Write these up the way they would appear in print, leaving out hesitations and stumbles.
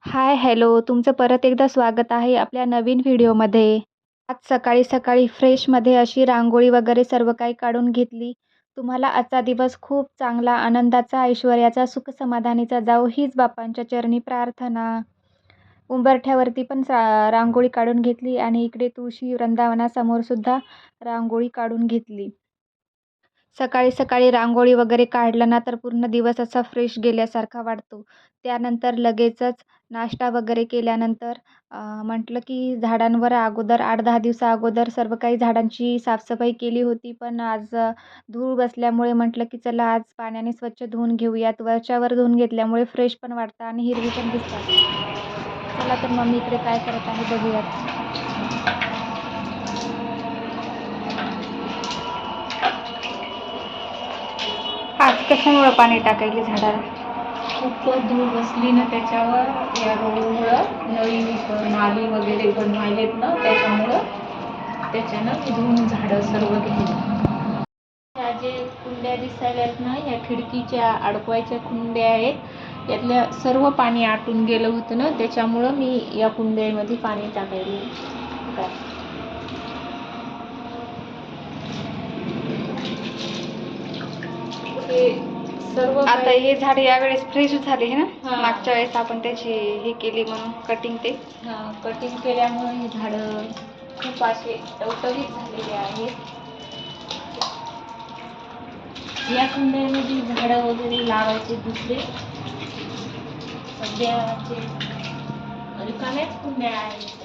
हाय, hello. तुमचं परत एकदा स्वागत आहे आपल्या नवीन व्हिडिओमध्ये. आज सकाळी-सकाळी फ्रेशमध्ये अशी रांगोळी वगैरे सर्व काही काढून घेतली. तुम्हाला आजचा दिवस खूप चांगला, आनंदाचा, ऐश्वर्याचा, सुखसमाधानीचा जावो हीच बाप्पांच्या चरणी प्रार्थना. उंबरठ्यावरती पण रांगोळी काढून घेतली आणि इकडे तुळशी वृंदावनासमोर सुद्धा रांगोळी काढून घेतली. सकाळी-सकाळी रांगोळी वगैरे काढलं ना, तर पूर्ण दिवस असा फ्रेश गेल्यासारखा वाटतो. त्यानंतर लगेचच नाश्ता वगैरे केल्यानंतर म्हटलं की झाडांवर अगोदर 8-10 दिवसा अगोदर सर्व काही झाडांची साफसफाई केली होती. पण आज धूळ बसल्यामुळे म्हटलं की चला आज पाण्याने स्वच्छ धुवून घेऊयात. वरच्यावर धुवून घेतल्यामुळे फ्रेश पण वाटतं आणि हिरवी पण दिसतात. चला तर मम्मी इकडे काय करत आहे बघूयात. आज कशामुळं पाणी टाकायली झाडाला? खूप धूळ बसली ना त्याच्यावर, या रोडमुळं नळी नाली वगैरे बनवायलेत ना त्याच्यानं मी धुवून झाडं सर्व घेतली. ह्या जे कुंड्या दिसायल्यात ना, या खिडकीच्या अडकवायच्या कुंड्या आहेत, यातल्या सर्व पाणी आटून गेलं होतं ना, त्याच्यामुळं मी या कुंड्यामध्ये पाणी टाकायले. सर्व आता हे झाड यावेळेस फ्रेश झाले हे ना. हां. मागच्या वेळेस आपण त्याची हे केली म्हणून कटिंग ते. कटिंग केल्यामुळे हे झाडं खूप असे टवटवीत झालेले आहेत. या कुंड्यामध्ये झाडं वगैरे लावायचे दुसरे सध्याचे रिकाम्याच कुंड्या आहेत.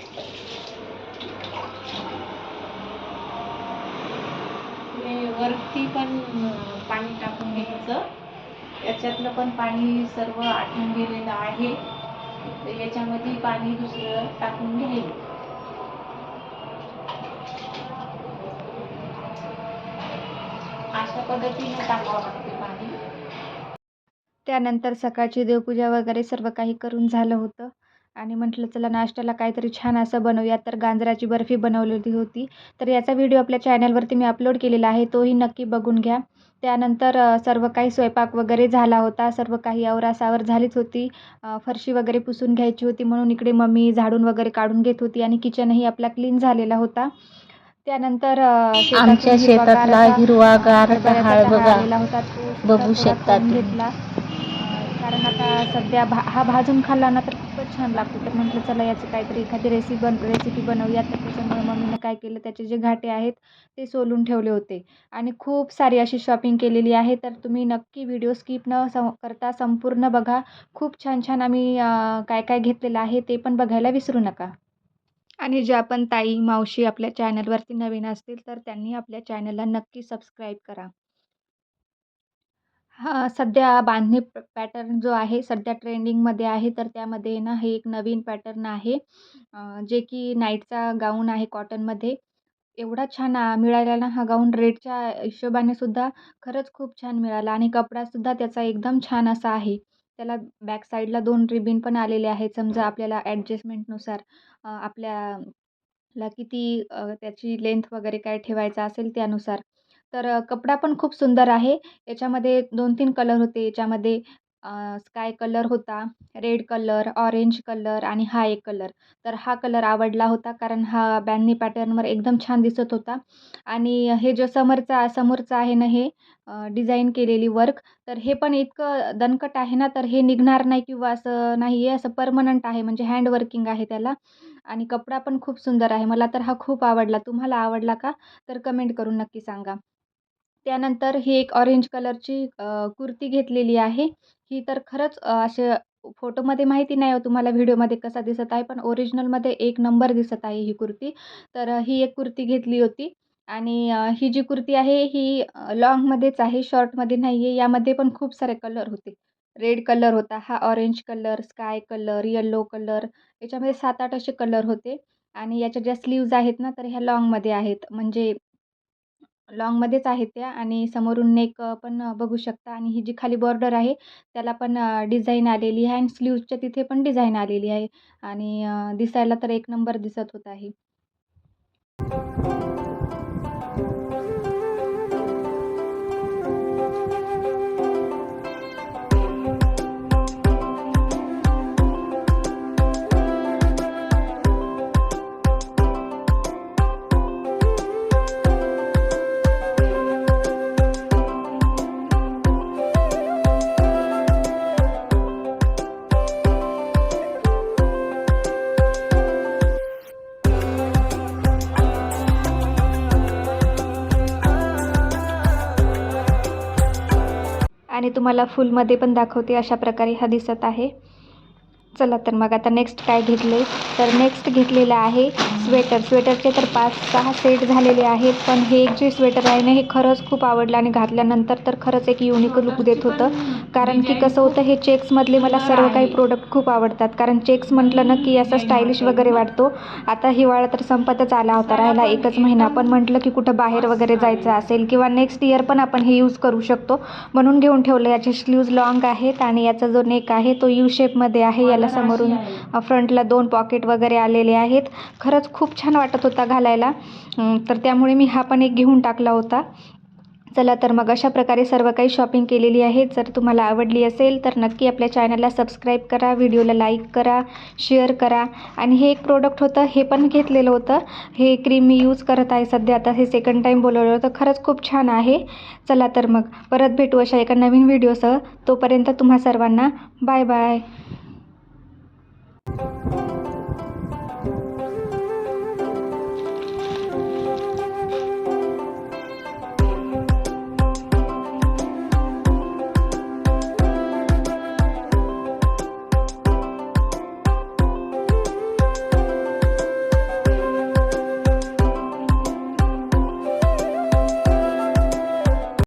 वरती पण पाणी टाकून घ्यायचं. याच्यातलं पण पाणी सर्व आटून गेलेलं आहे, तर याच्यामध्ये पाणी दुसरं टाकून घ्यायचं. अशा पद्धतीने टाकावं लागते पाणी. त्यानंतर सकाळची देवपूजा वगैरे सर्व काही करून झालं होतं आणि म्हटलं चला नाश्त्याला काहीतरी छान असं बनवूयात. तर गाजराची बर्फी बनवलेली होती. तर याचा व्हिडिओ आपल्या चॅनलवरती मी अपलोड केलेला आहे, तोही नक्की बघून घ्या. त्यानंतर सर्व काही स्वयंपाक वगैरे झाला होता. सर्व काही आवरासावर झालीच होती. फरशी वगैरे पुसून घ्यायची होती म्हणून इकडे मम्मी झाडून वगैरे काढून घेत होती आणि किचनही आपला क्लीन झालेला होता. त्यानंतर आमच्या शेतातला हिरवागार हरभऱ्याचा बघा, आलेला होता, तो बघू थोडा शकता खाऊन तुम्ही. घेतला. कारण आता सध्या हा भाजून खाल्ला ना तर खूपच छान लागतो. तर म्हटलं चला याची काहीतरी एखादी रेसिपी बनवूया. तर त्याच्यामुळे मम्मीनं काय केलं, त्याचे जे घाटे आहेत ते सोलून ठेवले होते आणि खूप सारी अशी शॉपिंग केलेली आहे. तर तुम्ही नक्की व्हिडिओ स्किप न करता संपूर्ण बघा. खूप छान छान आम्ही काय काय घेतलेलं आहे ते पण बघायला विसरू नका. आणि ज्या पण ताई, मावशी आपल्या चॅनलवरती नवीन असतील तर त्यांनी आपल्या चॅनलला नक्की सबस्क्राईब करा. सध्या बांधणी पॅटर्न जो आहे सध्या ट्रेंडिंगमध्ये आहे. तर त्यामध्ये ना हे एक नवीन पॅटर्न आहे, जे की नाईटचा गाऊन आहे कॉटनमध्ये. एवढा छान मिळाला ना हा गाऊन, रेटच्या हिशोबाने सुद्धा खरंच खूप छान मिळाला आणि कपडासुद्धा त्याचा एकदम छान असा आहे. त्याला बॅक साईडला 2 रिबीन पण आलेले आहेत. समजा आपल्याला ॲडजस्टमेंटनुसार आपल्याला किती त्याची लेंथ वगैरे काय ठेवायचं असेल त्यानुसार. तर कपडा पण खूप सुंदर आहे. याच्यामध्ये 2-3 कलर होते. याच्यामध्ये स्काय कलर होता, रेड कलर, ऑरेंज कलर आणि हा एक कलर. तर हा कलर आवडला होता कारण हा बांधणी पॅटर्नवर एकदम छान दिसत होता. आणि हे जो समोरचा आहे ना हे डिझाईन केलेली वर्क, तर हे पण इतकं दणकट आहे ना, तर हे निघणार नाही किंवा असं नाही आहे, असं परमनंट आहे म्हणजे हँड वर्किंग आहे त्याला. आणि कपडा पण खूप सुंदर आहे. मला तर हा खूप आवडला. तुम्हाला आवडला का? तर कमेंट करून नक्की सांगा. त्यानंतर ही एक ऑरेंज कलरची कुर्ती घेतलेली आहे. ही तर खरंच असे फोटोमध्ये माहिती नाही हो तुम्हाला व्हिडिओमध्ये कसा दिसत आहे, पण ओरिजिनलमध्ये एक नंबर दिसत आहे ही कुर्ती. तर ही एक कुर्ती घेतली होती आणि ही जी कुर्ती आहे ही लाँगमध्येच आहे, शॉर्टमध्ये नाही आहे. यामध्ये पण खूप सारे कलर होते. रेड कलर होता, हा orange colour, sky colour, yellow colour, याच्यामध्ये 7-8 असे कलर होते. आणि याच्या ज्या स्लीव्ज आहेत ना, तर ह्या लाँगमध्ये आहेत. म्हणजे लाँगमध्येच आहेत त्या आणि समोरून नेक पण बघू शकता आणि ही जी खाली बॉर्डर आहे त्याला पण डिझाईन आलेली आहे आणि स्लीव्सच्या तिथे पण डिझाईन आलेली आहे आणि दिसायला तर एक नंबर दिसत होत आहे. तुम्हाला फुलमध्ये पण दाखवते. अशा प्रकारे हा दिसत आहे. चला तर मग आता नेक्स्ट काय घेतले, तर नेक्स्ट घेतलेलं आहे स्वेटरचे तर 5-6 सेट झालेले आहेत. पण हे एक जे स्वेटर आहे ना, हे खरंच खूप आवडलं आणि घातल्यानंतर तर खरंच एक युनिक लुक देत होतं. कारण की कसं होतं, हे चेक्समधले मला सर्व काही प्रोडक्ट खूप आवडतात. कारण चेक्स म्हटलं ना की असं स्टायलिश वगैरे वाटतो. आता हिवाळा तर संपतच आला होता, राहिला 1च महिना. पण म्हटलं की कुठं बाहेर वगैरे जायचं असेल किंवा नेक्स्ट इयर पण आपण हे यूज करू शकतो, म्हणून घेऊन ठेवलं. याचे स्लीव्ज लॉंग आहेत आणि याचा जो नेक आहे तो यू शेपमध्ये आहे. याला समोरून फ्रंटला 2 पॉकेट वगैरे आलेले आहेत. खरंच खूप छान वाटत होता घालायला, तर त्यामुळे मी हा पण एक घेऊन टाकला होता. चला तर मग अशा प्रकारे सर्व काही शॉपिंग केलेली आहे. जर तुम्हाला आवडली असेल तर नक्की आपल्या चॅनलला सबस्क्राईब करा, व्हिडिओला लाईक करा, शेअर करा. आणि हे एक प्रोडक्ट होतं, हे पण घेतलेलं होतं. हे क्रीम मी यूज करत आहे सध्या. आता हे सेकंड टाईम बोलवलं होतं. खरंच खूप छान आहे. चला तर मग परत भेटू अशा एका नवीन व्हिडिओसह. तोपर्यंत तुम्हा सर्वांना बाय बाय.